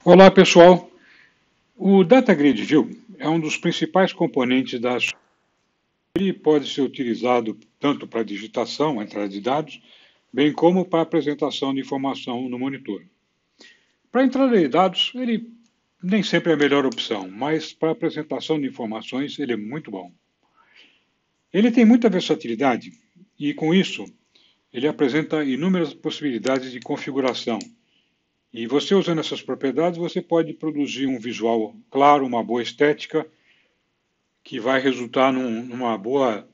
Olá, pessoal. O Data Grid View é um dos principais componentes da. Ele pode ser utilizado tanto para digitação, entrada de dados, bem como para apresentação de informação no monitor. Para entrada de dados, ele nem sempre é a melhor opção, mas para apresentação de informações ele é muito bom. Ele tem muita versatilidade e, com isso, ele apresenta inúmeras possibilidades de configuração. E você usando essas propriedades, você pode produzir um visual claro, uma boa estética, que vai resultar numa boa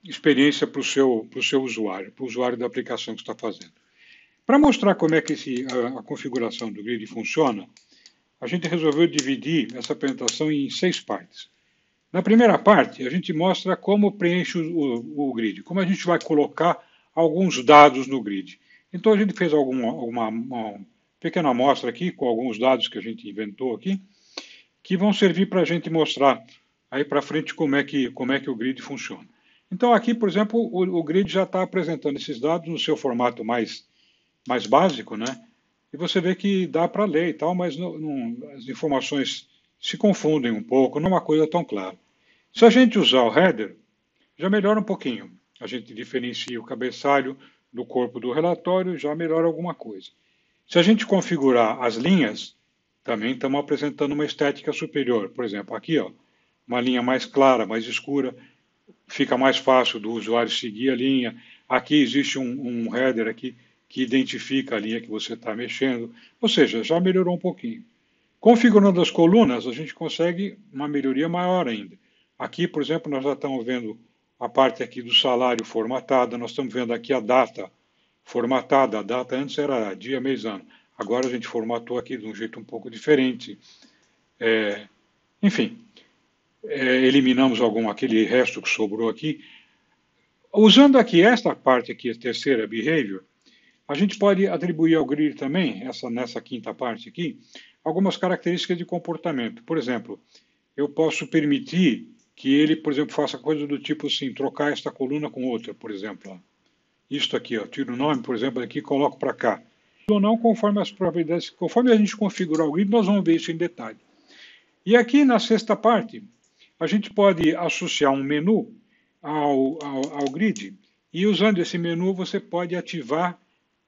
experiência para o seu usuário, para o usuário da aplicação que está fazendo. Para mostrar como é que a configuração do grid funciona, a gente resolveu dividir essa apresentação em 6 partes. Na primeira parte, a gente mostra como preenche o grid, como a gente vai colocar alguns dados no grid. Então, a gente fez uma pequena amostra aqui, com alguns dados que a gente inventou aqui, que vão servir para a gente mostrar aí para frente como é que o grid funciona. Então, aqui, por exemplo, o grid já está apresentando esses dados no seu formato mais básico, né? E você vê que dá para ler e tal, mas as informações se confundem um pouco, não é uma coisa tão clara. Se a gente usar o header, já melhora um pouquinho. A gente diferencia o cabeçalho do corpo do relatório, já melhora alguma coisa. Se a gente configurar as linhas, também estamos apresentando uma estética superior. Por exemplo, aqui, ó, uma linha mais clara, mais escura, fica mais fácil do usuário seguir a linha. Aqui existe um header aqui que identifica a linha que você está mexendo. Ou seja, já melhorou um pouquinho. Configurando as colunas, a gente consegue uma melhoria maior ainda. Aqui, por exemplo, nós já estamos vendo a parte aqui do salário formatada, nós estamos vendo aqui a data formatada. A data antes era dia, mês, ano. Agora a gente formatou aqui de um jeito um pouco diferente. Enfim, eliminamos aquele resto que sobrou aqui. Usando aqui esta parte aqui, a terceira, behavior, a gente pode atribuir ao grid também, nessa quinta parte aqui, algumas características de comportamento. Por exemplo, eu posso permitir que ele, por exemplo, faça coisas do tipo assim, trocar esta coluna com outra, por exemplo. Isto aqui, ó, tiro o nome, por exemplo, aqui e coloco para cá. Ou não, conforme as propriedades, conforme a gente configurar o grid, nós vamos ver isso em detalhe. E aqui na sexta parte, a gente pode associar um menu ao grid, e usando esse menu você pode ativar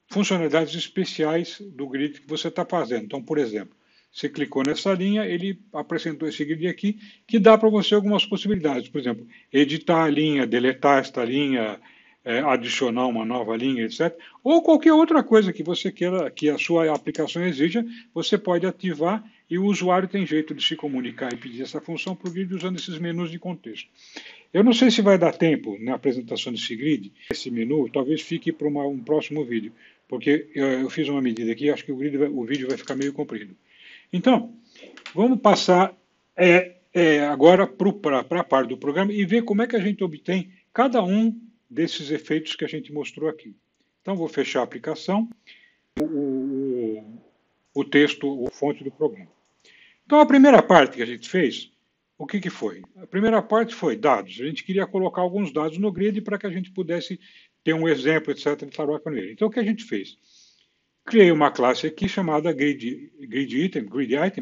funcionalidades especiais do grid que você está fazendo. Então, por exemplo, você clicou nessa linha, ele apresentou esse grid aqui, que dá para você algumas possibilidades. Por exemplo, editar a linha, deletar esta linha, adicionar uma nova linha, etc. Ou qualquer outra coisa que você queira, que a sua aplicação exija, você pode ativar e o usuário tem jeito de se comunicar e pedir essa função para o grid usando esses menus de contexto. Eu não sei se vai dar tempo na apresentação desse grid, esse menu, talvez fique para um próximo vídeo, porque eu fiz uma medida aqui, acho que o vídeo vai ficar meio comprido. Então, vamos passar agora para a parte do programa e ver como é que a gente obtém cada um desses efeitos que a gente mostrou aqui. Então, vou fechar a aplicação, o texto, a fonte do programa. Então, a primeira parte que a gente fez, o que foi? A primeira parte foi dados. A gente queria colocar alguns dados no grid para que a gente pudesse ter um exemplo, etc., de trabalhar com ele. Então, o que a gente fez? Criei uma classe aqui chamada grid item,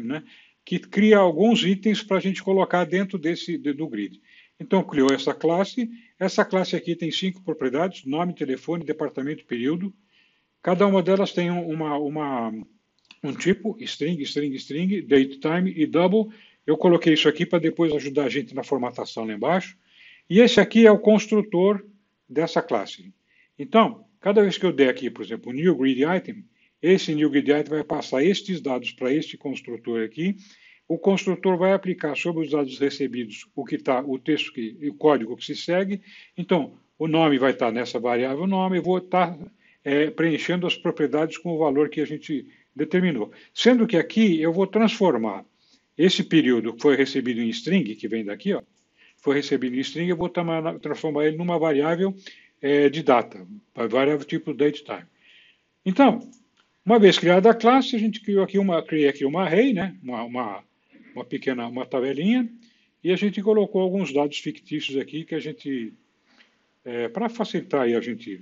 né, que cria alguns itens para a gente colocar dentro do grid. Então, criou essa classe. Essa classe aqui tem 5 propriedades: nome, telefone, departamento, período. Cada uma delas tem um tipo, string, date, time e double. Eu coloquei isso aqui para depois ajudar a gente na formatação lá embaixo. E esse aqui é o construtor dessa classe. Então, cada vez que eu der aqui, por exemplo, new grid item, esse new grid item vai passar estes dados para este construtor aqui. O construtor vai aplicar sobre os dados recebidos o texto, o código que se segue. Então, o nome vai estar nessa variável nome, eu vou estar preenchendo as propriedades com o valor que a gente determinou. Sendo que aqui eu vou transformar esse período que foi recebido em string, que vem daqui, ó, foi recebido em string, eu vou transformar ele numa variável de data, variável tipo datetime. Então, uma vez criada a classe, a gente criei aqui uma array, né, uma tabelinha, e a gente colocou alguns dados fictícios aqui que a gente, para facilitar aí a gente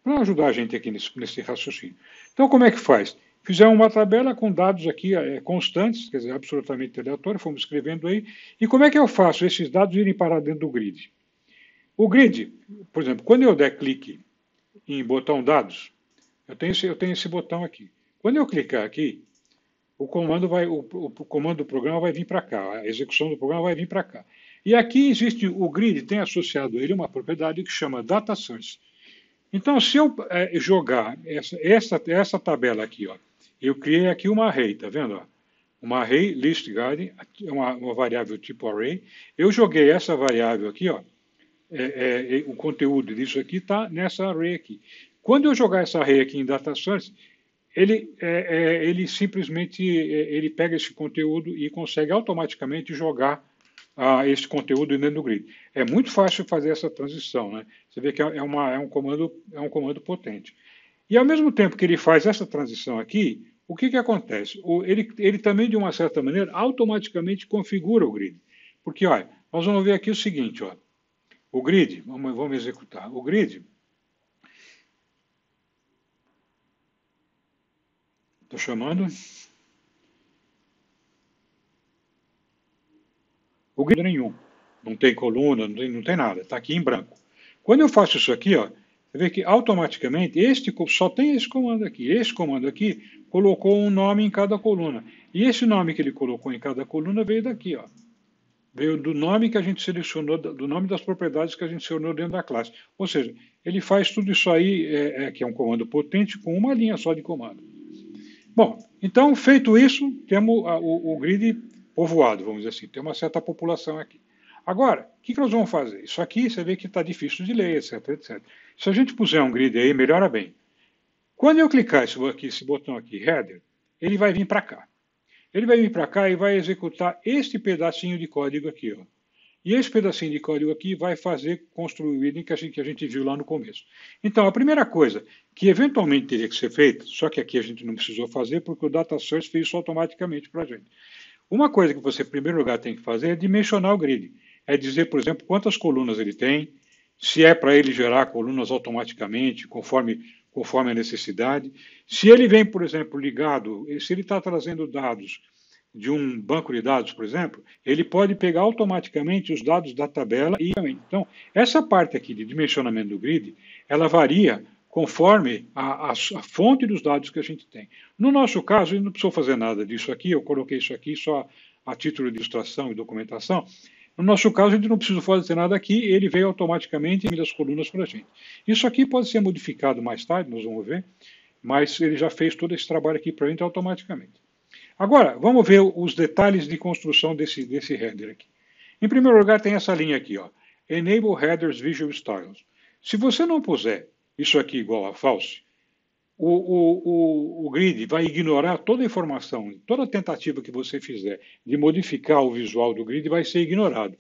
para ajudar a gente aqui nesse raciocínio. Então, como é que faz? Fizemos uma tabela com dados aqui constantes, quer dizer, absolutamente aleatórios, fomos escrevendo aí. E como é que eu faço esses dados irem parar dentro do grid? O grid, por exemplo, quando eu der clique em botão dados, eu tenho esse botão aqui. Quando eu clicar aqui, o comando do programa vai vir para cá, a execução do programa vai vir para cá. E aqui existe, o grid tem associado a ele uma propriedade que chama data source. Então, se eu jogar essa tabela aqui, ó, eu criei aqui uma array, tá vendo? Ó? Uma array list guide, uma variável tipo array. Eu joguei essa variável aqui, ó, o conteúdo disso aqui está nessa array aqui. Quando eu jogar essa array aqui em data source, ele simplesmente ele pega esse conteúdo e consegue automaticamente jogar esse conteúdo dentro do grid. É muito fácil fazer essa transição, né? Você vê que é um comando potente. E ao mesmo tempo que ele faz essa transição aqui, o que acontece? Ele também, de uma certa maneira, automaticamente configura o grid. Porque, olha, nós vamos ver aqui o seguinte, ó. O grid, vamos executar. O grid, estou chamando. O grid nenhum. Não tem coluna, não tem nada. Está aqui em branco. Quando eu faço isso aqui, ó, você vê que automaticamente só tem esse comando aqui. Esse comando aqui colocou um nome em cada coluna. E esse nome que ele colocou em cada coluna veio daqui, ó. Veio do nome que a gente selecionou, do nome das propriedades que a gente selecionou dentro da classe. Ou seja, ele faz tudo isso aí, que é um comando potente, com uma linha só de comando. Bom, então, feito isso, temos o grid povoado, vamos dizer assim, tem uma certa população aqui. Agora, o que nós vamos fazer? Isso aqui você vê que está difícil de ler, etc, etc. Se a gente puser um grid aí, melhora bem. Quando eu clicar esse botão aqui, header, ele vai vir para cá. Ele vai vir para cá e vai executar este pedacinho de código aqui, ó. E esse pedacinho de código aqui vai fazer construir o item que a gente viu lá no começo. Então, a primeira coisa que eventualmente teria que ser feita, só que aqui a gente não precisou fazer porque o data source fez isso automaticamente para a gente. Uma coisa que você, em primeiro lugar, tem que fazer é dimensionar o grid. É dizer, por exemplo, quantas colunas ele tem, se é para ele gerar colunas automaticamente, conforme a necessidade. Se ele vem, por exemplo, ligado, se ele está trazendo dados de um banco de dados, por exemplo, ele pode pegar automaticamente os dados da tabela e... Então, essa parte aqui de dimensionamento do grid, ela varia conforme a fonte dos dados que a gente tem. No nosso caso, a gente não precisou fazer nada disso aqui, eu coloquei isso aqui só a título de ilustração e documentação. No nosso caso, a gente não precisa fazer nada aqui, ele veio automaticamente em das colunas para a gente. Isso aqui pode ser modificado mais tarde, nós vamos ver, mas ele já fez todo esse trabalho aqui para a gente automaticamente. Agora, vamos ver os detalhes de construção desse header aqui. Em primeiro lugar, tem essa linha aqui, ó, Enable Headers Visual Styles. Se você não puser isso aqui igual a false, o grid vai ignorar toda a informação, toda a tentativa que você fizer de modificar o visual do grid vai ser ignorado.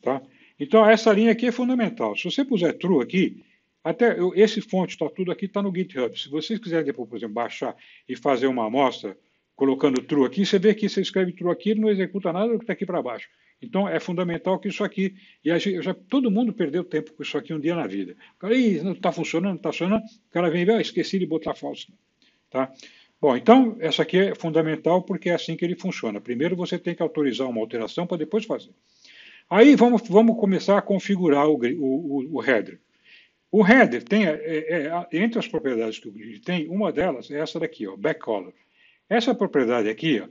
Tá? Então, essa linha aqui é fundamental. Se você puser true aqui, esse fonte está tudo aqui, está no GitHub. Se vocês quiserem depois, por exemplo, baixar e fazer uma amostra colocando true aqui, você vê que você escreve true aqui, ele não executa nada do que está aqui para baixo. Então, é fundamental que isso aqui... E todo mundo perdeu tempo com isso aqui um dia na vida. O cara, não está funcionando, não está funcionando. O cara vem e esqueci de botar falso. Tá? Bom, então, essa aqui é fundamental porque é assim que ele funciona. Primeiro, você tem que autorizar uma alteração para depois fazer. Aí, vamos começar a configurar o header. O header tem, entre as propriedades que o grid tem, uma delas é essa daqui, ó, backcolor. Essa propriedade aqui, ó,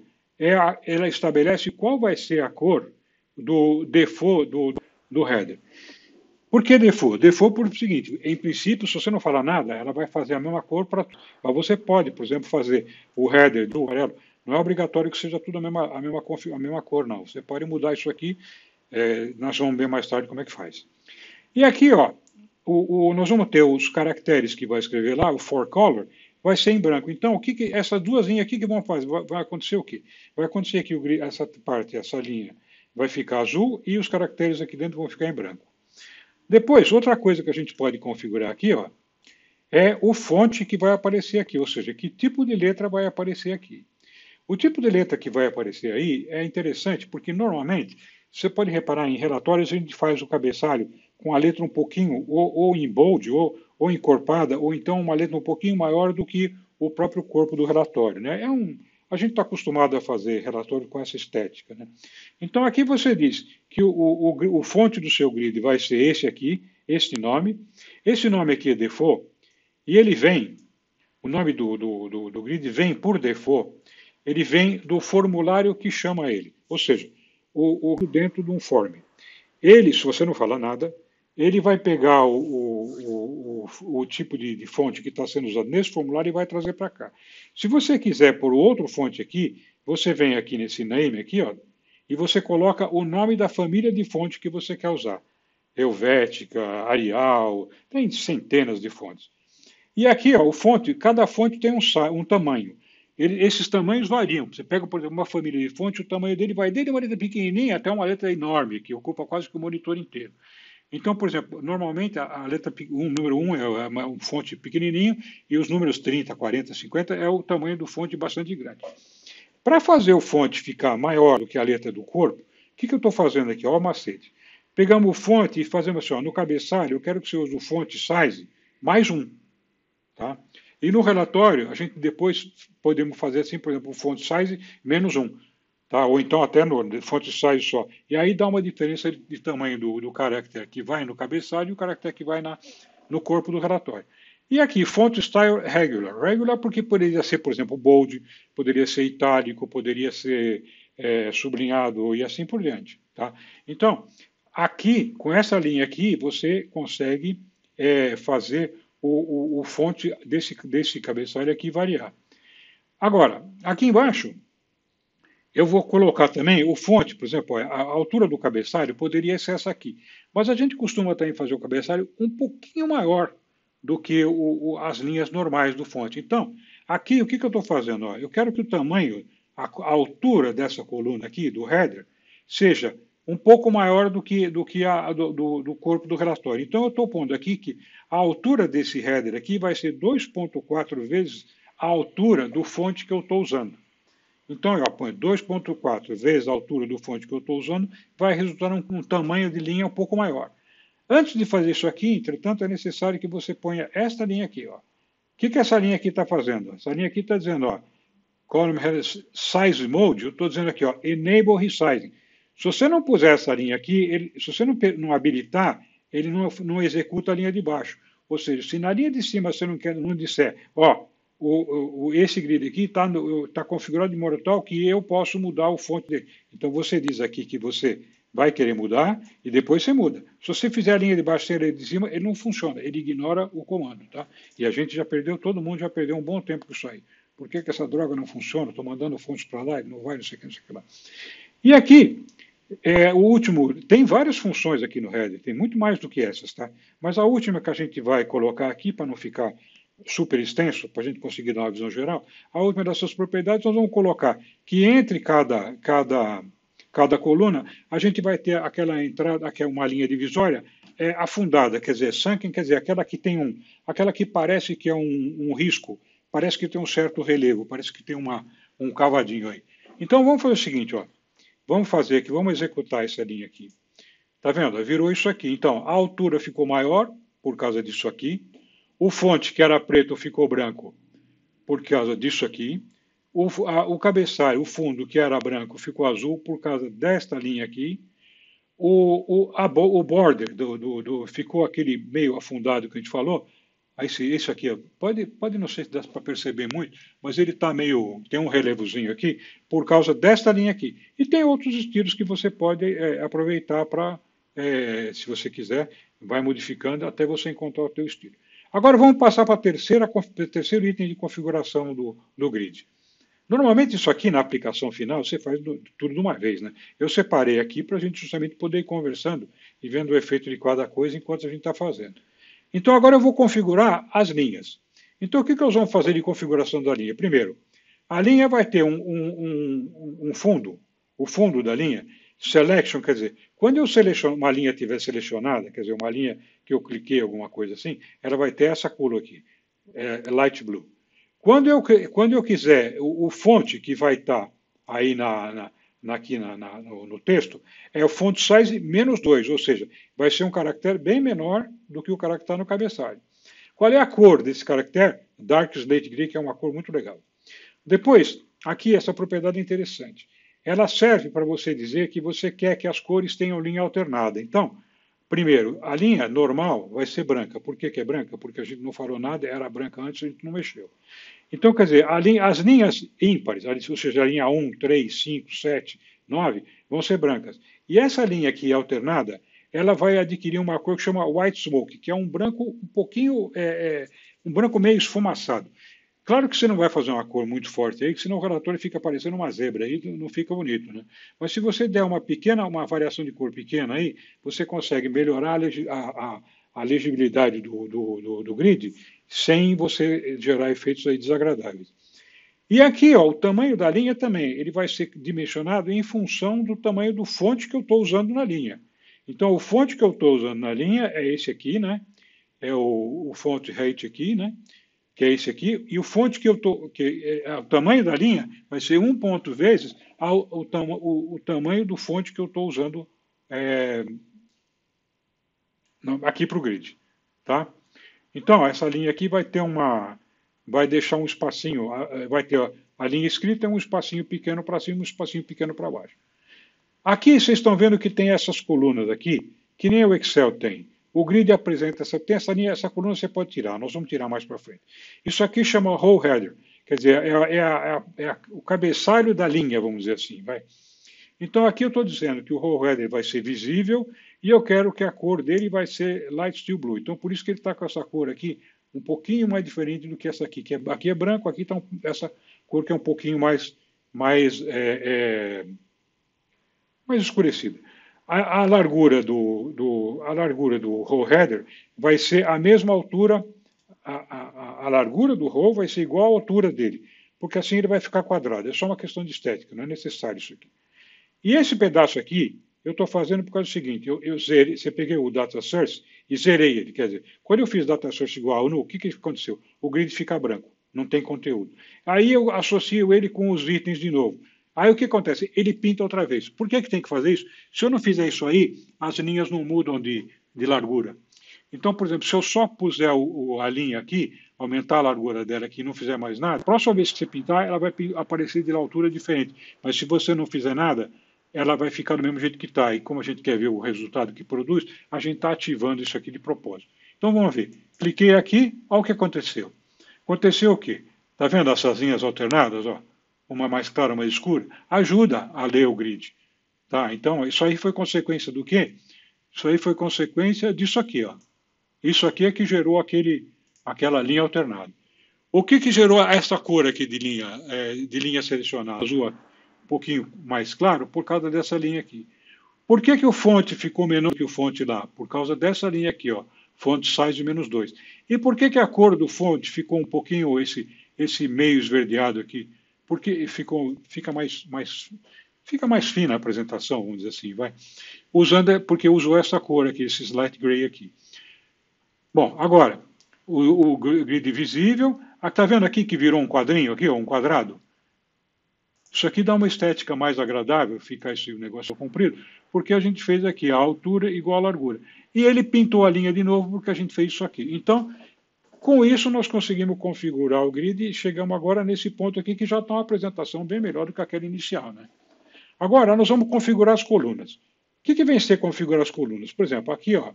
ela estabelece qual vai ser a cor do default do header. Por que default? Default por o seguinte, em princípio, se você não falar nada, ela vai fazer a mesma cor para tudo. Mas você pode, por exemplo, fazer o header do amarelo. Não é obrigatório que seja tudo a mesma cor, não. Você pode mudar isso aqui, nós vamos ver mais tarde como é que faz. E aqui, ó, nós vamos ter os caracteres que vai escrever lá, o for color, vai ser em branco. Então, essas duas linhas aqui que vão fazer? Vai acontecer o quê? Vai acontecer que essa parte, essa linha, vai ficar azul e os caracteres aqui dentro vão ficar em branco. Depois, outra coisa que a gente pode configurar aqui, ó, é o fonte que vai aparecer aqui, ou seja, que tipo de letra vai aparecer aqui. O tipo de letra que vai aparecer aí é interessante porque, normalmente, você pode reparar em relatórios, a gente faz o cabeçalho com a letra um pouquinho, ou em bold, ou encorpada, ou então uma letra um pouquinho maior do que o próprio corpo do relatório. Né? A gente está acostumado a fazer relatório com essa estética. Né? Então aqui você diz que o fonte do seu grid vai ser esse aqui, este nome. Esse nome aqui é default, e ele vem, o nome do grid vem por default, ele vem do formulário que chama ele. Ou seja, dentro de um form. Ele, se você não falar nada, ele vai pegar o tipo de fonte que está sendo usado nesse formulário e vai trazer para cá. Se você quiser por outro fonte aqui, você vem aqui nesse name aqui, ó, e você coloca o nome da família de fonte que você quer usar. Helvética, Arial, tem centenas de fontes. E aqui, ó, cada fonte tem um tamanho. Esses tamanhos variam. Você pega, por exemplo, uma família de fonte, o tamanho dele vai desde uma letra pequenininha até uma letra enorme, que ocupa quase que o monitor inteiro. Então, por exemplo, normalmente a letra número 1 é uma fonte pequenininho e os números 30, 40, 50 é o tamanho do fonte bastante grande. Para fazer o fonte ficar maior do que a letra do corpo, o que eu estou fazendo aqui? Olha o macete. Pegamos o fonte e fazemos assim, ó, no cabeçalho, eu quero que você use o font size mais 1. Tá? E no relatório, a gente depois podemos fazer assim, por exemplo, o font size menos 1. Tá? Ou então até no font size só. E aí dá uma diferença de tamanho do caractere que vai no cabeçalho e o caractere que vai no corpo do relatório. E aqui, font style regular. Regular porque poderia ser, por exemplo, bold, poderia ser itálico, poderia ser sublinhado e assim por diante. Tá? Então, aqui, com essa linha aqui, você consegue fazer o fonte desse cabeçalho aqui variar. Agora, aqui embaixo, eu vou colocar também o fonte, por exemplo, a altura do cabeçalho poderia ser essa aqui. Mas a gente costuma também fazer o cabeçalho um pouquinho maior do que as linhas normais do fonte. Então, aqui, o que eu estou fazendo? Ó, eu quero que o tamanho, a altura dessa coluna aqui, do header, seja um pouco maior do que do corpo do relatório. Então, eu estou pondo aqui que a altura desse header aqui vai ser 2,4 vezes a altura do fonte que eu estou usando. Então, eu ponho 2,4 vezes a altura do fonte que eu estou usando, vai resultar um tamanho de linha um pouco maior. Antes de fazer isso aqui, entretanto, é necessário que você ponha esta linha aqui. Ó. O que essa linha aqui está fazendo? Essa linha aqui está dizendo, ó, column size mode, eu estou dizendo aqui, ó, enable resizing. Se você não puser essa linha aqui, se você não habilitar, ele não executa a linha de baixo. Ou seja, se na linha de cima você não disser, ó, esse grid aqui está configurado de modo tal que eu posso mudar o fonte dele. Então você diz aqui que você vai querer mudar e depois você muda. Se você fizer a linha de baixo sem a linha de cima, ele não funciona, ele ignora o comando. Tá? E a gente todo mundo já perdeu um bom tempo com isso aí. Por que essa droga não funciona? Estou mandando fontes para lá, ele não vai, não sei o que, não sei o que lá. E aqui, o último, tem várias funções aqui no header, tem muito mais do que essas, tá? Mas a última que a gente vai colocar aqui, para não ficar super extenso, para a gente conseguir dar uma visão geral, a última dessas propriedades nós vamos colocar que entre cada coluna a gente vai ter aquela entrada, que é uma linha divisória, afundada, quer dizer, sunken, quer dizer, aquela que parece que é um risco, parece que tem um certo relevo, parece que tem um cavadinho aí. Então vamos fazer o seguinte, ó, vamos executar essa linha aqui. Tá vendo? Virou isso aqui. Então, a altura ficou maior por causa disso aqui. O fonte, que era preto, ficou branco por causa disso aqui. O cabeçalho, o fundo, que era branco, ficou azul por causa desta linha aqui. O border ficou aquele meio afundado que a gente falou. Esse aqui, pode não sei se dá para perceber muito, mas ele tem um relevozinho aqui por causa desta linha aqui. E tem outros estilos que você pode aproveitar para, se você quiser, vai modificando até você encontrar o teu estilo. Agora vamos passar para o terceiro item de configuração do grid. Normalmente isso aqui na aplicação final você faz tudo de uma vez, né? Eu separei aqui para a gente justamente poder ir conversando e vendo o efeito de cada coisa enquanto a gente está fazendo. Então agora eu vou configurar as linhas. Então o que nós vamos fazer de configuração da linha? Primeiro, a linha vai ter um fundo, o fundo da linha, selection, quer dizer, quando uma linha estiver selecionada, quer dizer, uma linha que eu cliquei, alguma coisa assim, ela vai ter essa cor aqui, light blue. Quando eu quiser, o fonte que vai estar aí aqui no texto, é o font size -2, ou seja, vai ser um caractere bem menor do que o caractere que está no cabeçalho. Qual é a cor desse caractere? Dark Slate Gray, que é uma cor muito legal. Depois, aqui essa propriedade é interessante. Ela serve para você dizer que você quer que as cores tenham linha alternada. Então, primeiro, a linha normal vai ser branca. Por que é branca? Porque a gente não falou nada, era branca antes, a gente não mexeu. Então, quer dizer, as linhas ímpares, ou seja, a linha 1, 3, 5, 7, 9, vão ser brancas. E essa linha aqui alternada, ela vai adquirir uma cor que chama white smoke, que é um branco um pouquinho, um branco meio esfumaçado. Claro que você não vai fazer uma cor muito forte aí, senão o relatório fica parecendo uma zebra, aí não fica bonito, né? Mas se você der uma variação de cor pequena aí, você consegue melhorar a legibilidade do grid sem você gerar efeitos aí desagradáveis. E aqui, ó, o tamanho da linha também, ele vai ser dimensionado em função do tamanho do fonte que eu estou usando na linha. Então, o fonte que eu estou usando na linha é esse aqui, né? É o font height aqui, né? Que é esse aqui, e o fonte que eu estou, o tamanho da linha vai ser 1 ponto vezes o tamanho do fonte que eu estou usando aqui para o grid. Tá? Então, essa linha aqui vai deixar um espacinho, vai ter a linha escrita é um espacinho pequeno para cima, um espacinho pequeno para baixo. Aqui vocês estão vendo que tem essas colunas aqui, que nem o Excel tem. O grid apresenta essa linha, essa coluna você pode tirar, nós vamos tirar mais para frente. Isso aqui chama row header, quer dizer, o cabeçalho da linha, vamos dizer assim. Vai. Então aqui eu estou dizendo que o row header vai ser visível e eu quero que a cor dele vai ser light steel blue. Então por isso que ele está com essa cor aqui um pouquinho mais diferente do que essa aqui, aqui é branco, aqui está essa cor que é um pouquinho mais escurecida. A largura do row header vai ser a mesma altura, a largura do row vai ser igual à altura dele, porque assim ele vai ficar quadrado. É só uma questão de estética, não é necessário isso aqui. E esse pedaço aqui, eu estou fazendo por causa do seguinte, você peguei o data source e zerei ele, quer dizer, quando eu fiz data source igual ao null, o que aconteceu? O grid fica branco, não tem conteúdo. Aí eu associo ele com os itens de novo. Aí o que acontece? Ele pinta outra vez. Por que tem que fazer isso? Se eu não fizer isso aí, as linhas não mudam de largura. Então, por exemplo, se eu só puser a linha aqui, aumentar a largura dela aqui e não fizer mais nada, a próxima vez que você pintar, ela vai aparecer de altura diferente. Mas se você não fizer nada, ela vai ficar do mesmo jeito que está. E como a gente quer ver o resultado que produz, a gente está ativando isso aqui de propósito. Então vamos ver. Cliquei aqui, olha o que aconteceu. Aconteceu o quê? Está vendo essas linhas alternadas? Ó? Uma mais clara, uma mais escura? Ajuda a ler o grid. Tá? Então, isso aí foi consequência do quê? Isso aí foi consequência disso aqui. Ó. Isso aqui é que gerou aquela linha alternada. O que gerou essa cor aqui de linha selecionada? Azul um pouquinho mais claro, por causa dessa linha aqui. Por que o fonte ficou menor que o fonte lá? Por causa dessa linha aqui, ó, font size -2. E por que a cor do fonte ficou um pouquinho esse meio esverdeado aqui? Porque fica mais fina a apresentação, vamos dizer assim, vai. Porque usou essa cor aqui, esse light gray aqui. Bom, agora, o grid visível, está vendo aqui que virou um quadrinho aqui, ó, um quadrado? Isso aqui dá uma estética mais agradável, fica esse negócio comprido, porque a gente fez aqui a altura igual à largura. E ele pintou a linha de novo porque a gente fez isso aqui. Então, com isso, nós conseguimos configurar o grid e chegamos agora nesse ponto aqui que já está uma apresentação bem melhor do que aquela inicial. Né? Agora, nós vamos configurar as colunas. O que vem ser configurar as colunas? Por exemplo, aqui ó,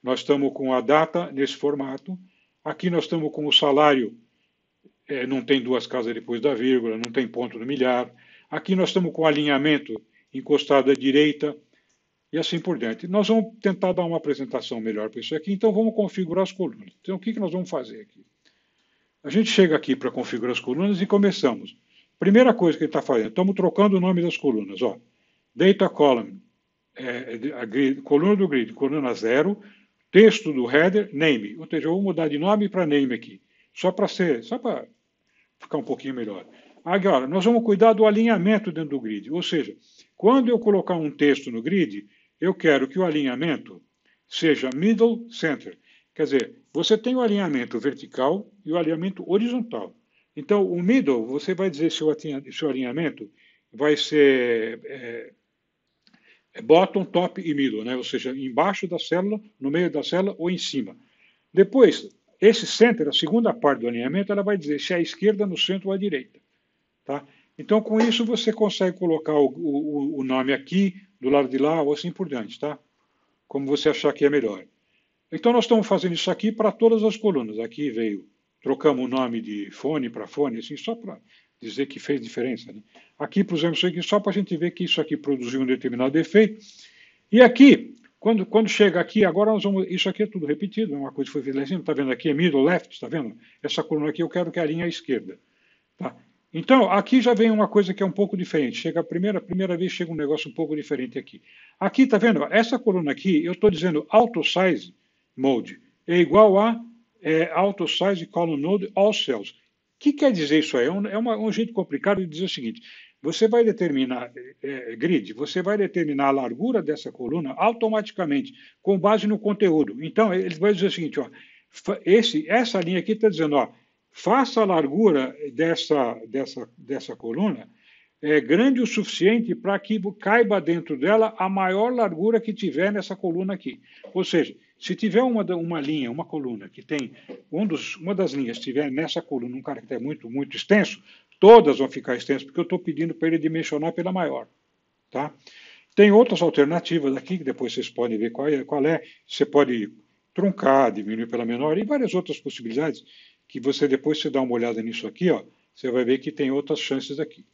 nós estamos com a data nesse formato, aqui nós estamos com o salário, não tem duas casas depois da vírgula, não tem ponto no milhar. Aqui nós estamos com o alinhamento encostado à direita e assim por diante. Nós vamos tentar dar uma apresentação melhor para isso aqui, então vamos configurar as colunas. Então o que nós vamos fazer aqui? A gente chega aqui para configurar as colunas e começamos. Primeira coisa que ele está fazendo, estamos trocando o nome das colunas. Ó. Data column, coluna do grid, coluna 0, texto do header, name. Ou seja, eu vou mudar de nome para name aqui, só para ficar um pouquinho melhor. Agora, nós vamos cuidar do alinhamento dentro do grid. Ou seja, quando eu colocar um texto no grid, eu quero que o alinhamento seja middle center. Quer dizer, você tem o alinhamento vertical e o alinhamento horizontal. Então, o middle, você vai dizer se o alinhamento vai ser bottom, top e middle, né? Ou seja, embaixo da célula, no meio da célula ou em cima. Depois, esse center, a segunda parte do alinhamento, ela vai dizer se é à esquerda, no centro ou à direita. Tá? Então, com isso, você consegue colocar o nome aqui, do lado de lá, ou assim por diante, tá? Como você achar que é melhor. Então, nós estamos fazendo isso aqui para todas as colunas. Aqui veio, trocamos o nome de fone para fone, assim, só para dizer que fez diferença. Né? Aqui pusemos isso aqui só para a gente ver que isso aqui produziu um determinado efeito. E aqui, quando chega aqui, agora nós vamos. Isso aqui é tudo repetido, é uma coisa que foi feita lá em cima, está vendo aqui? É middle left, está vendo? Essa coluna aqui eu quero que a linha à esquerda. Tá? Então, aqui já vem uma coisa que é um pouco diferente. Chega a primeira vez chega um negócio um pouco diferente aqui. Aqui, está vendo? Essa coluna aqui, eu estou dizendo auto size mode é igual a auto size column node all cells. O que quer dizer isso aí? Um jeito complicado de dizer o seguinte: você vai determinar, grid, você vai determinar a largura dessa coluna automaticamente, com base no conteúdo. Então, ele vai dizer o seguinte: ó, essa linha aqui está dizendo, ó, faça a largura dessa coluna grande o suficiente para que caiba dentro dela a maior largura que tiver nessa coluna aqui. Ou seja, se tiver uma linha, uma coluna que tem uma das linhas estiver nessa coluna um caractere muito, muito extenso, todas vão ficar extensas, porque eu estou pedindo para ele dimensionar pela maior. Tá? Tem outras alternativas aqui, que depois vocês podem ver qual é. Você pode truncar, diminuir pela menor, e várias outras possibilidades, que você depois você dá uma olhada nisso aqui, ó, você vai ver que tem outras chances aqui.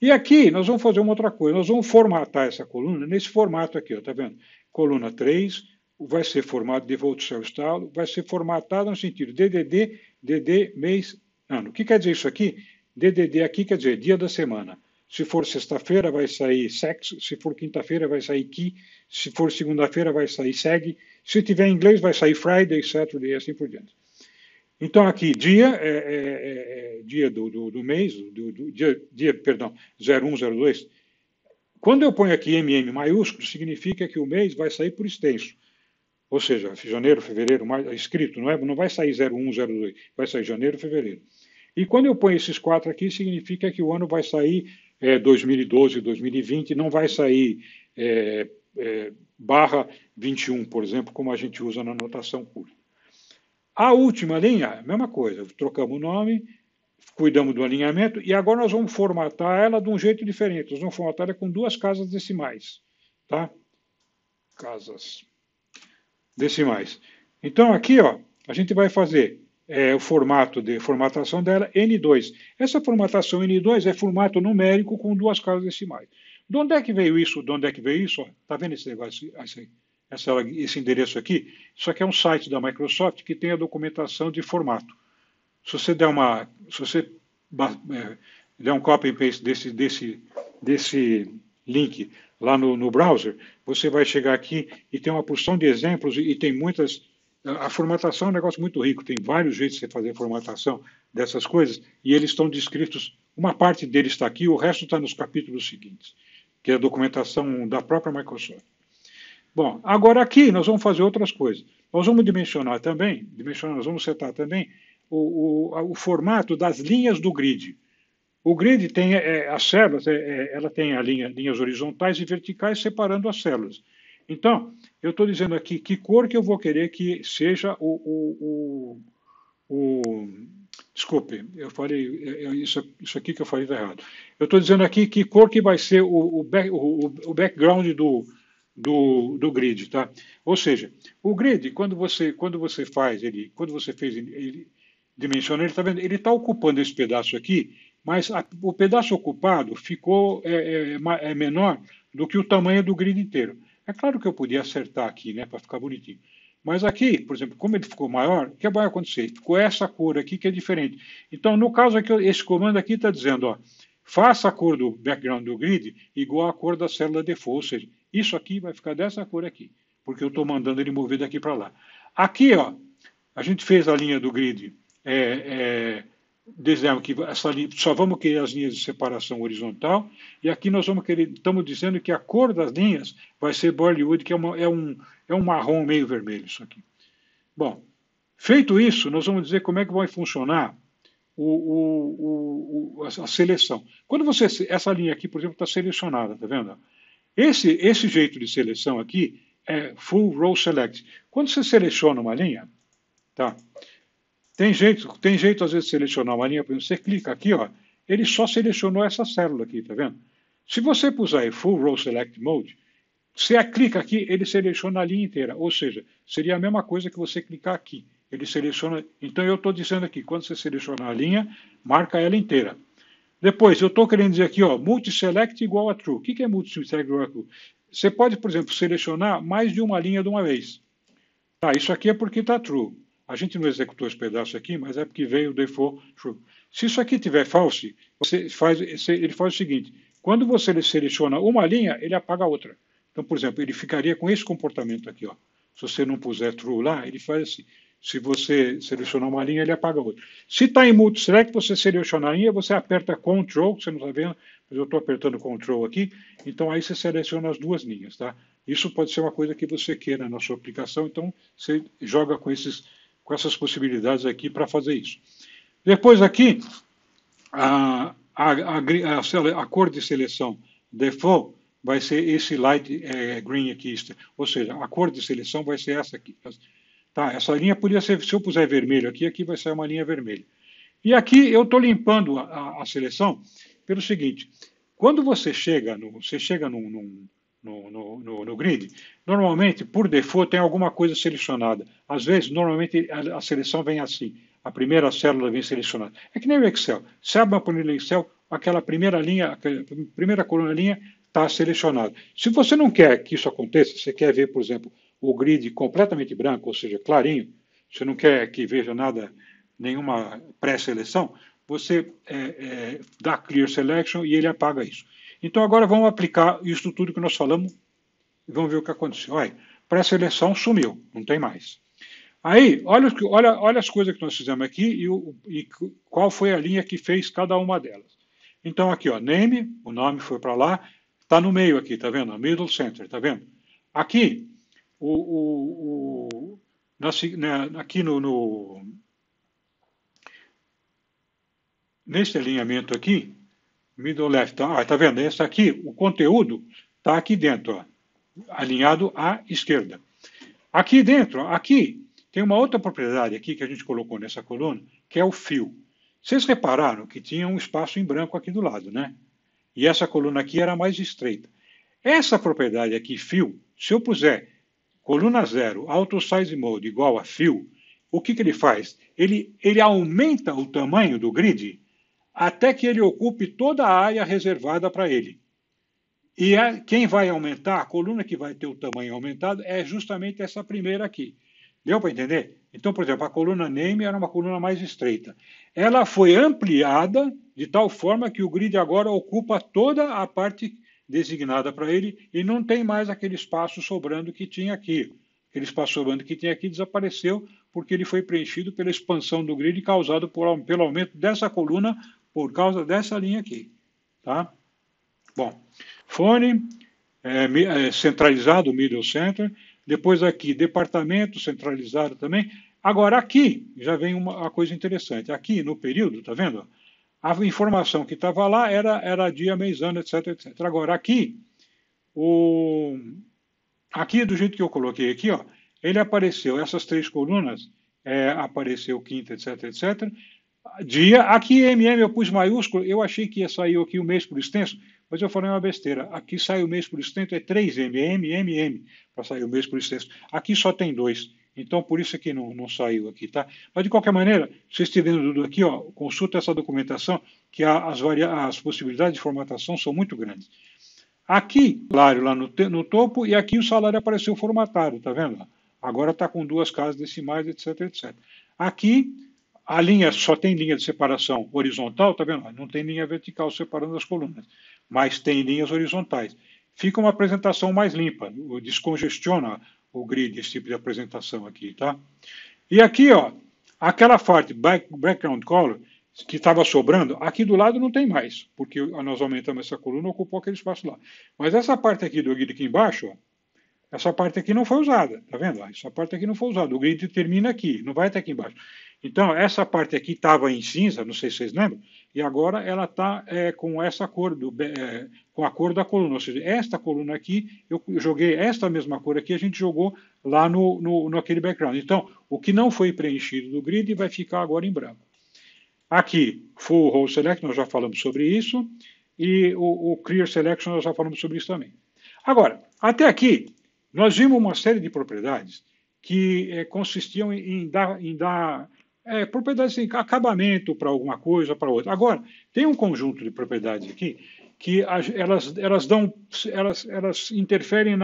E aqui nós vamos fazer uma outra coisa, nós vamos formatar essa coluna nesse formato aqui, ó, tá vendo? Coluna 3, vai ser formado default cell style, vai ser formatado no sentido DDD, DD, mês, ano. O que quer dizer isso aqui? DDD aqui quer dizer dia da semana. Se for sexta-feira vai sair sex, se for quinta-feira vai sair key, se for segunda-feira vai sair seg, se tiver em inglês vai sair Friday, Saturday e assim por diante. Então, aqui, dia dia do mês, perdão, 0102. Quando eu ponho aqui MM maiúsculo, significa que o mês vai sair por extenso. Ou seja, janeiro, fevereiro, escrito, não vai sair 0102, vai sair janeiro, fevereiro. E quando eu ponho esses 4 aqui, significa que o ano vai sair 2012, 2020, não vai sair barra 21, por exemplo, como a gente usa na notação curta. A última linha, mesma coisa, trocamos o nome, cuidamos do alinhamento e agora nós vamos formatar ela de um jeito diferente. Nós vamos formatar ela com 2 casas decimais. Tá? Casas decimais. Então aqui, ó, a gente vai fazer o formato de formatação dela N2. Essa formatação N2 é formato numérico com 2 casas decimais. De onde é que veio isso? De onde é que veio isso? Está vendo esse negócio? Esse endereço aqui? Isso aqui é um site da Microsoft que tem a documentação de formato. Se você der um copy and paste desse link lá no browser, você vai chegar aqui e tem uma porção de exemplos e tem muitas. A formatação é um negócio muito rico, tem vários jeitos de você fazer formatação dessas coisas e eles estão descritos. Uma parte deles está aqui, o resto está nos capítulos seguintes, que é a documentação da própria Microsoft. Bom, agora aqui nós vamos fazer outras coisas. Nós vamos dimensionar também, nós vamos setar também o formato das linhas do grid. O grid tem as células, ela tem linhas horizontais e verticais separando as células. Então, eu estou dizendo aqui que cor que eu vou querer que seja desculpe, eu falei, isso aqui que eu falei está errado. Eu estou dizendo aqui que cor que vai ser o background do grid, tá? Ou seja, o grid, quando você faz ele, ele dimensiona, ele está vendo, ele está ocupando esse pedaço aqui, mas o pedaço ocupado ficou menor do que o tamanho do grid inteiro. É claro que eu podia acertar aqui, né, para ficar bonitinho. Mas aqui, por exemplo, como ele ficou maior, o que vai acontecer? Ficou essa cor aqui que é diferente. Então, no caso aqui, esse comando aqui está dizendo, ó, faça a cor do background do grid igual à cor da célula default, ou seja, isso aqui vai ficar dessa cor aqui, porque eu estou mandando ele mover daqui para lá. Aqui, ó, a gente fez a linha do grid, dizemos que só vamos querer as linhas de separação horizontal, e aqui nós estamos dizendo que a cor das linhas vai ser Bollywood, que é um marrom meio vermelho isso aqui. Bom, feito isso, nós vamos dizer como é que vai funcionar a seleção. Quando você, essa linha aqui, por exemplo, está selecionada, tá vendo? Esse jeito de seleção aqui é Full Row Select. Quando você seleciona uma linha, tá? Tem jeito às vezes de selecionar uma linha, por exemplo, você clica aqui, ó, ele só selecionou essa célula aqui, tá vendo? Se você puser Full Row Select Mode, você clica aqui, ele seleciona a linha inteira, ou seja, seria a mesma coisa que você clicar aqui. Ele seleciona. Então eu estou dizendo aqui, quando você seleciona a linha, marca ela inteira. Depois, eu estou querendo dizer aqui, ó, multi-select igual a true. O que é multi-select igual a true? Você pode, por exemplo, selecionar mais de uma linha de uma vez. Tá, isso aqui é porque está true. A gente não executou esse pedaço aqui, mas é porque veio o default true. Se isso aqui tiver false, ele faz o seguinte: quando você seleciona uma linha, ele apaga a outra. Então, por exemplo, ele ficaria com esse comportamento aqui, ó. Se você não puser true lá, ele faz assim. Se você selecionar uma linha, ele apaga a outra. Se está em multiselect, você seleciona a linha, você aperta Ctrl, você não está vendo, mas eu estou apertando Ctrl aqui, então aí você seleciona as duas linhas, tá? Isso pode ser uma coisa que você queira na sua aplicação, então você joga com essas possibilidades aqui para fazer isso. Depois aqui, a cor de seleção default vai ser esse light green aqui, ou seja, a cor de seleção vai ser essa aqui. Tá, essa linha podia ser, se eu puser vermelho aqui, aqui vai ser uma linha vermelha. E aqui eu estou limpando a seleção pelo seguinte: quando você chega no grid, normalmente, por default, tem alguma coisa selecionada. Às vezes, normalmente, a seleção vem assim. A primeira célula vem selecionada. É que nem o Excel. Se abre uma planilha Excel, aquela primeira linha, aquela primeira coluna linha está selecionada. Se você não quer que isso aconteça, você quer ver, por exemplo, o grid completamente branco, ou seja, clarinho, você não quer que veja nada, nenhuma pré-seleção, você dá Clear Selection e ele apaga isso. Então agora vamos aplicar isso tudo que nós falamos e vamos ver o que aconteceu. Olha, pré-seleção sumiu, não tem mais. Aí, olha as coisas que nós fizemos aqui e qual foi a linha que fez cada uma delas. Então aqui, ó, name, o nome foi para lá, está no meio aqui, tá vendo? Middle center, tá vendo? Aqui, aqui nesse alinhamento aqui, middle left, tá vendo? Esse aqui, o conteúdo está aqui dentro, ó, alinhado à esquerda. Aqui dentro, aqui, tem uma outra propriedade aqui que a gente colocou nessa coluna, que é o fill. Vocês repararam que tinha um espaço em branco aqui do lado, né? E essa coluna aqui era mais estreita. Essa propriedade aqui, fill, se eu puser coluna 0, auto size mode igual a fill, o que ele faz? Ele aumenta o tamanho do grid até que ele ocupe toda a área reservada para ele. E quem vai aumentar, a coluna que vai ter o tamanho aumentado, é justamente essa primeira aqui. Deu para entender? Então, por exemplo, a coluna name era uma coluna mais estreita. Ela foi ampliada de tal forma que o grid agora ocupa toda a parte designada para ele e não tem mais aquele espaço sobrando que tinha aqui. Aquele espaço sobrando que tinha aqui desapareceu porque ele foi preenchido pela expansão do grid causado pelo aumento dessa coluna por causa dessa linha aqui. Tá? Bom, fone, centralizado, middle center. Depois aqui, departamento centralizado também. Agora aqui, já vem uma coisa interessante. Aqui no período, tá vendo? A informação que estava lá era dia, mês, ano, etc, etc. Agora aqui, aqui do jeito que eu coloquei aqui, ó, ele apareceu, essas três colunas, apareceu quinta, etc, etc. Dia, aqui MM eu pus maiúsculo, eu achei que ia sair aqui o mês por extenso, mas eu falei uma besteira. Aqui sai o mês por extenso, é 3M, para sair o mês por extenso. Aqui só tem 2, então por isso que não saiu aqui, tá? Mas de qualquer maneira, se vocês estiverem tudo aqui, ó, consulta essa documentação, que as possibilidades de formatação são muito grandes. Aqui, o salário lá no topo, e aqui o salário apareceu formatado, tá vendo? Agora está com 2 casas decimais, etc, etc. Aqui, a linha só tem linha de separação horizontal, tá vendo? Não tem linha vertical separando as colunas, mas tem linhas horizontais. Fica uma apresentação mais limpa, descongestiona o grid, esse tipo de apresentação aqui, tá? E aqui, ó, aquela parte background color que estava sobrando, aqui do lado não tem mais, porque nós aumentamos essa coluna, ocupou aquele espaço lá. Mas essa parte aqui do grid aqui embaixo, ó, essa parte aqui não foi usada, tá vendo? Essa parte aqui não foi usada, o grid termina aqui, não vai até aqui embaixo. Então, essa parte aqui estava em cinza, não sei se vocês lembram, e agora ela está com essa cor, com a cor da coluna. Ou seja, esta coluna aqui, eu joguei esta mesma cor aqui, a gente jogou lá naquele background. Então, o que não foi preenchido do grid vai ficar agora em branco. Aqui, Full Row Select, nós já falamos sobre isso, e o Clear Selection, nós já falamos sobre isso também. Agora, até aqui, nós vimos uma série de propriedades que consistiam em dar propriedades de acabamento para alguma coisa, para outra. Agora, tem um conjunto de propriedades aqui que elas interferem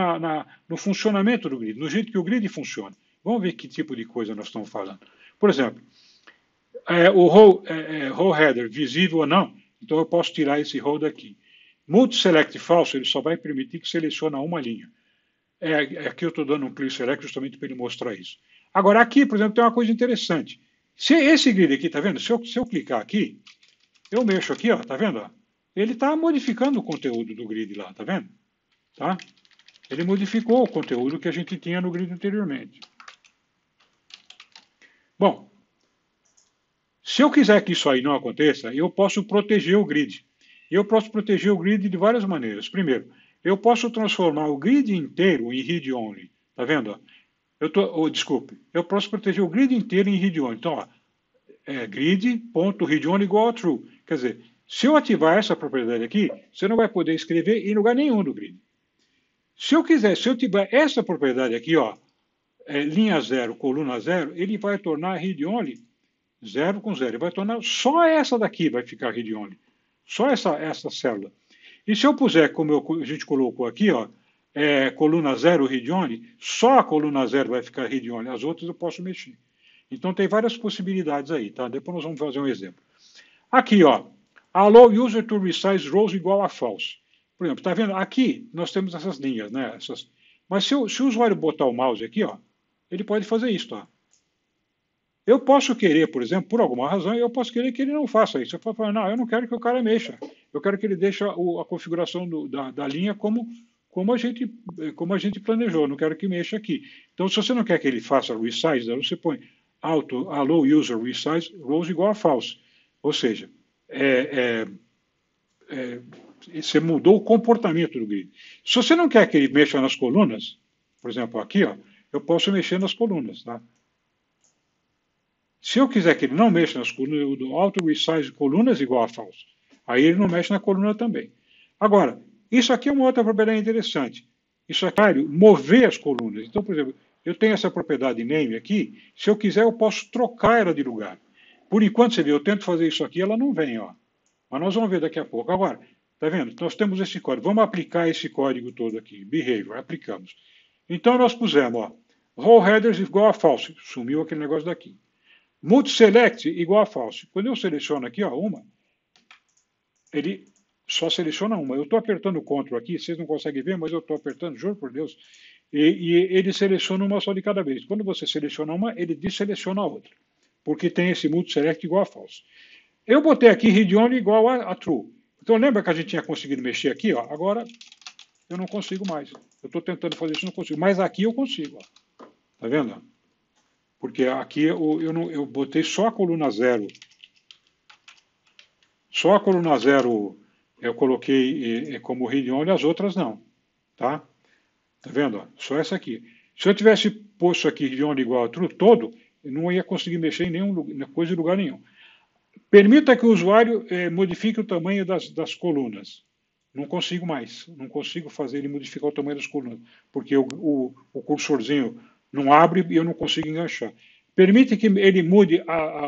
no funcionamento do grid, no jeito que o grid funciona. Vamos ver que tipo de coisa nós estamos falando. Por exemplo, o row header visível ou não, então eu posso tirar esse row daqui. Multi-select falso, ele só vai permitir que selecione uma linha. Aqui eu estou dando um clear select justamente para ele mostrar isso. Agora, aqui, por exemplo, tem uma coisa interessante. Se esse grid aqui, tá vendo? Se eu clicar aqui, eu mexo aqui, ó, tá vendo? Ó? Ele está modificando o conteúdo do grid lá, tá vendo? Tá? Ele modificou o conteúdo que a gente tinha no grid anteriormente. Bom, se eu quiser que isso aí não aconteça, eu posso proteger o grid. Eu posso proteger o grid de várias maneiras. Primeiro, eu posso transformar o grid inteiro em read-only. Tá vendo? Desculpe, eu posso proteger o grid inteiro em read-only. Então, ó, grid.read-only igual a true. Quer dizer, se eu ativar essa propriedade aqui, você não vai poder escrever em lugar nenhum do grid. Se eu tiver essa propriedade aqui, ó, linha 0, coluna 0, ele vai tornar read-only 0 com 0. Ele vai tornar só essa daqui vai ficar read-only. Só essa célula. E se eu puser, como a gente colocou aqui, ó, coluna 0 read-only, só a coluna 0 vai ficar read-only, as outras eu posso mexer. Então tem várias possibilidades aí, tá? Depois nós vamos fazer um exemplo. Aqui, ó, allow user to resize rows igual a false. Por exemplo, tá vendo? Aqui nós temos essas linhas, né? Mas se o usuário botar o mouse aqui, ó, ele pode fazer isso, tá? Eu posso querer, por exemplo, por alguma razão, eu posso querer que ele não faça isso. Eu posso falar, não, eu não quero que o cara mexa. Eu quero que ele deixe a configuração da linha como a gente planejou. Eu não quero que mexa aqui. Então, se você não quer que ele faça resize, você põe allow user resize rows igual a false. Ou seja, você mudou o comportamento do grid. Se você não quer que ele mexa nas colunas, por exemplo, aqui, ó, eu posso mexer nas colunas, tá? Se eu quiser que ele não mexa nas colunas, eu dou auto resize colunas igual a false. Aí ele não mexe na coluna também. Agora, isso aqui é uma outra propriedade interessante. Isso aqui é mover as colunas. Então, por exemplo, eu tenho essa propriedade name aqui. Se eu quiser, eu posso trocar ela de lugar. Por enquanto, você vê, eu tento fazer isso aqui, ela não vem, ó. Mas nós vamos ver daqui a pouco. Agora, tá vendo? Nós temos esse código. Vamos aplicar esse código todo aqui. Behavior, aplicamos. Então, nós pusemos, ó, row headers igual a false. Sumiu aquele negócio daqui. Multi-select igual a false. Quando eu seleciono aqui, ó, uma, ele só seleciona uma. Eu estou apertando o Ctrl aqui, vocês não conseguem ver, mas eu estou apertando, juro por Deus, e ele seleciona uma só de cada vez. Quando você seleciona uma, ele deseleciona a outra, porque tem esse multi-select igual a false. Eu botei aqui read-only igual a true. Então lembra que a gente tinha conseguido mexer aqui? Ó? Agora eu não consigo mais. Eu estou tentando fazer isso, não consigo. Mas aqui eu consigo. Ó. Tá vendo? Porque aqui eu botei só a coluna 0. Só a coluna 0 eu coloquei como read-only, as outras não. Tá? Tá vendo? Só essa aqui. Se eu tivesse posto aqui read-only igual a true todo, eu não ia conseguir mexer em nenhuma coisa em lugar nenhum. Permita que o usuário modifique o tamanho das colunas. Não consigo mais. Não consigo fazer ele modificar o tamanho das colunas. Porque o cursorzinho não abre e eu não consigo enganchar. Permite que ele mude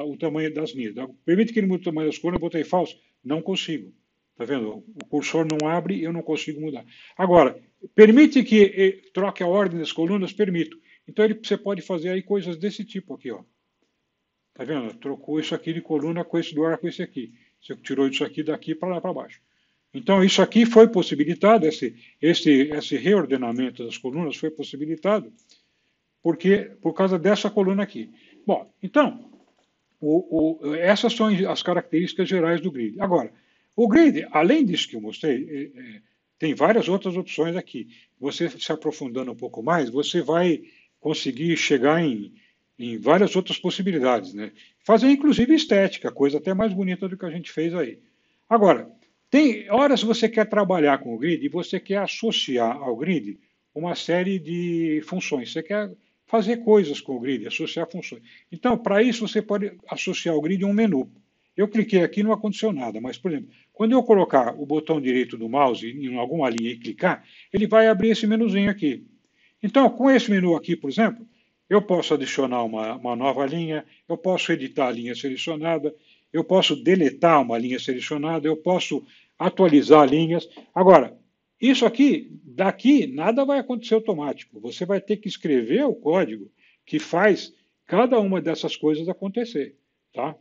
o tamanho das linhas. Permite que ele mude o tamanho das colunas. Eu botei falso. Não consigo. Está vendo? O cursor não abre e eu não consigo mudar. Agora, permite que troque a ordem das colunas? Permito. Então você pode fazer aí coisas desse tipo aqui, ó. Tá vendo? Trocou isso aqui de coluna com esse do ar com esse aqui. Você tirou isso aqui daqui para lá para baixo. Então, isso aqui foi possibilitado, esse reordenamento das colunas foi possibilitado por causa dessa coluna aqui. Bom, então, essas são as características gerais do grid. Agora, o grid, além disso que eu mostrei, tem várias outras opções aqui. Você se aprofundando um pouco mais, você vai conseguir chegar em em várias outras possibilidades, né? Fazer inclusive estética, coisa até mais bonita do que a gente fez aí. Agora, tem horas você quer trabalhar com o grid e você quer associar ao grid uma série de funções. Você quer fazer coisas com o grid, associar funções. Então, para isso, você pode associar ao grid um menu. Eu cliquei aqui e não aconteceu nada, mas, por exemplo, quando eu colocar o botão direito do mouse em alguma linha e clicar, ele vai abrir esse menuzinho aqui. Então, com esse menu aqui, por exemplo, eu posso adicionar uma nova linha, eu posso editar a linha selecionada, eu posso deletar uma linha selecionada, eu posso atualizar linhas. Agora, isso aqui, daqui, nada vai acontecer automático. Você vai ter que escrever o código que faz cada uma dessas coisas acontecer, tá?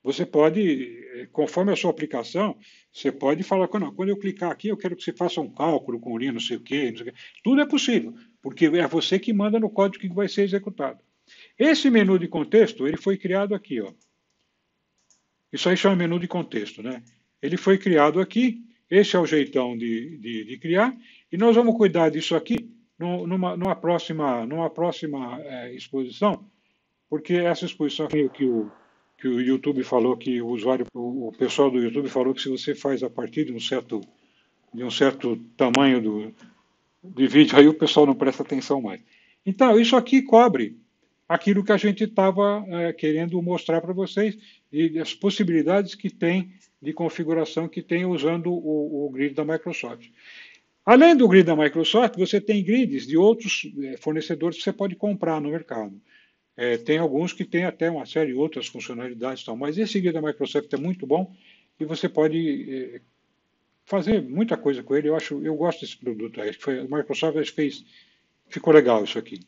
Você pode, conforme a sua aplicação, você pode falar, não, quando eu clicar aqui, eu quero que você faça um cálculo com linha, não sei o quê, não sei o quê. Tudo é possível, porque é você que manda no código que vai ser executado. Esse menu de contexto, ele foi criado aqui, ó. Isso aí chama menu de contexto, né? Ele foi criado aqui, esse é o jeitão de criar, e nós vamos cuidar disso aqui numa próxima exposição, porque essa exposição que o YouTube falou que o usuário, o pessoal do YouTube falou que se você faz a partir de um certo tamanho de vídeo, aí o pessoal não presta atenção mais. Então, isso aqui cobre aquilo que a gente estava querendo mostrar para vocês e as possibilidades que tem de configuração que tem usando o grid da Microsoft. Além do grid da Microsoft, você tem grids de outros fornecedores que você pode comprar no mercado. Tem alguns que têm até uma série de outras funcionalidades, mas esse grid da Microsoft é muito bom e você pode fazer muita coisa com ele. Eu gosto desse produto. A Microsoft fez, ficou legal isso aqui.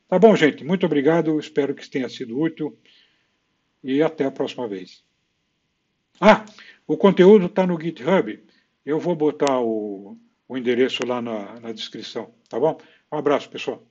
Tá bom, gente. Muito obrigado. Espero que tenha sido útil e até a próxima vez. Ah, o conteúdo está no GitHub. Eu vou botar o endereço lá na descrição. Tá bom? Um abraço, pessoal.